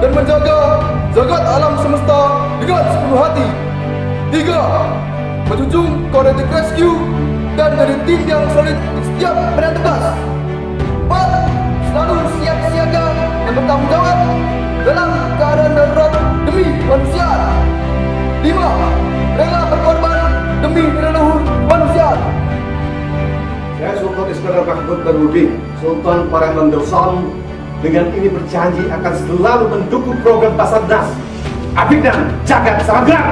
dan menjaga zagat alam semesta dengan sepenuh hati. 3. Menjunjung kode etik rescue dan dari tim yang solid di setiap medan tugas. 4. Selalu siap siaga dan bertanggung jawab dalam keadaan darurat demi kemanusiaan. 5. Rela berkorban demi leluhur kemanusiaan. Saya Sultan Iskandar Mahmud Darudin, Sultan Parangman Darussalam, dengan ini berjanji akan selalu mendukung program Basarnas, Abidang Jagat Samagera.